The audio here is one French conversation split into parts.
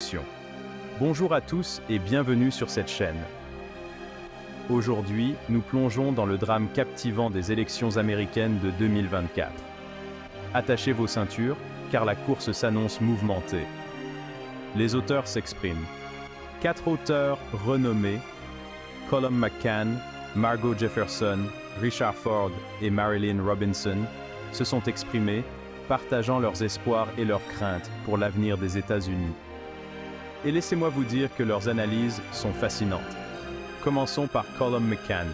élections. Bonjour à tous et bienvenue sur cette chaîne. Aujourd'hui, nous plongeons dans le drame captivant des élections américaines de 2024. Attachez vos ceintures, car la course s'annonce mouvementée. Les auteurs s'expriment. 4 auteurs renommés, Colum McCann, Margo Jefferson, Richard Ford et Marilynne Robinson, se sont exprimés, partageant leurs espoirs et leurs craintes pour l'avenir des États-Unis. Et laissez-moi vous dire que leurs analyses sont fascinantes. Commençons par Colum McCann.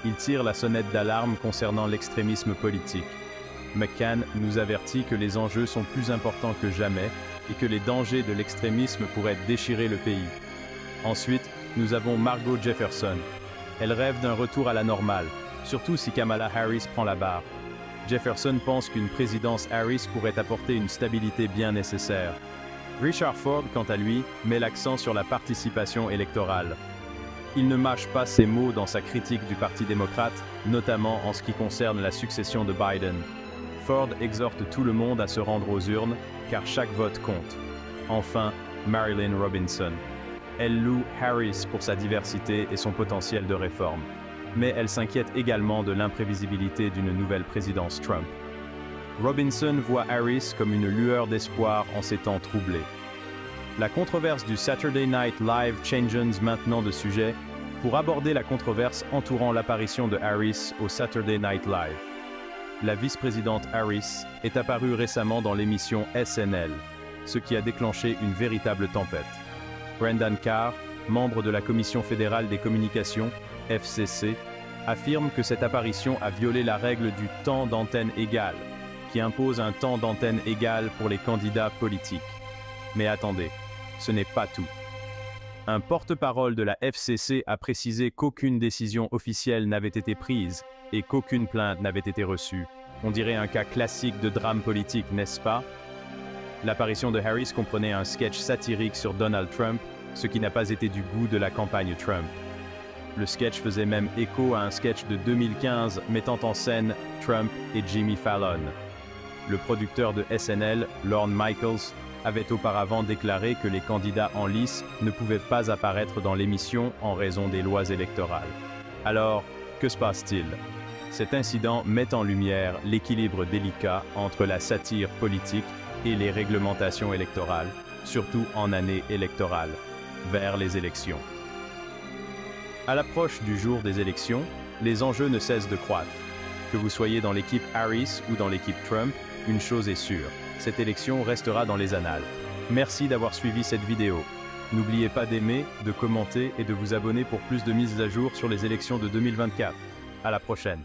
Il tire la sonnette d'alarme concernant l'extrémisme politique. McCann nous avertit que les enjeux sont plus importants que jamais et que les dangers de l'extrémisme pourraient déchirer le pays. Ensuite, nous avons Margo Jefferson. Elle rêve d'un retour à la normale, surtout si Kamala Harris prend la barre. Jefferson pense qu'une présidence Harris pourrait apporter une stabilité bien nécessaire. Richard Ford, quant à lui, met l'accent sur la participation électorale. Il ne mâche pas ses mots dans sa critique du Parti démocrate, notamment en ce qui concerne la succession de Biden. Ford exhorte tout le monde à se rendre aux urnes, car chaque vote compte. Enfin, Marilynne Robinson. Elle loue Harris pour sa diversité et son potentiel de réforme. Mais elle s'inquiète également de l'imprévisibilité d'une nouvelle présidence Trump. Robinson voit Harris comme une lueur d'espoir en ces temps troublés. La controverse du Saturday Night Live change maintenant de sujet pour aborder la controverse entourant l'apparition de Harris au Saturday Night Live. La vice-présidente Harris est apparue récemment dans l'émission SNL, ce qui a déclenché une véritable tempête. Brendan Carr, membre de la Commission fédérale des communications, FCC, affirme que cette apparition a violé la règle du temps d'antenne égal, qui impose un temps d'antenne égal pour les candidats politiques. Mais attendez, ce n'est pas tout. Un porte-parole de la FCC a précisé qu'aucune décision officielle n'avait été prise et qu'aucune plainte n'avait été reçue. On dirait un cas classique de drame politique, n'est-ce pas? L'apparition de Harris comprenait un sketch satirique sur Donald Trump, ce qui n'a pas été du goût de la campagne Trump. Le sketch faisait même écho à un sketch de 2015 mettant en scène Trump et Jimmy Fallon. Le producteur de SNL, Lorne Michaels, avait auparavant déclaré que les candidats en lice ne pouvaient pas apparaître dans l'émission en raison des lois électorales. Alors, que se passe-t-il? Cet incident met en lumière l'équilibre délicat entre la satire politique et les réglementations électorales, surtout en année électorale, vers les élections. À l'approche du jour des élections, les enjeux ne cessent de croître. Que vous soyez dans l'équipe Harris ou dans l'équipe Trump, une chose est sûre, cette élection restera dans les annales. Merci d'avoir suivi cette vidéo. N'oubliez pas d'aimer, de commenter et de vous abonner pour plus de mises à jour sur les élections de 2024. À la prochaine.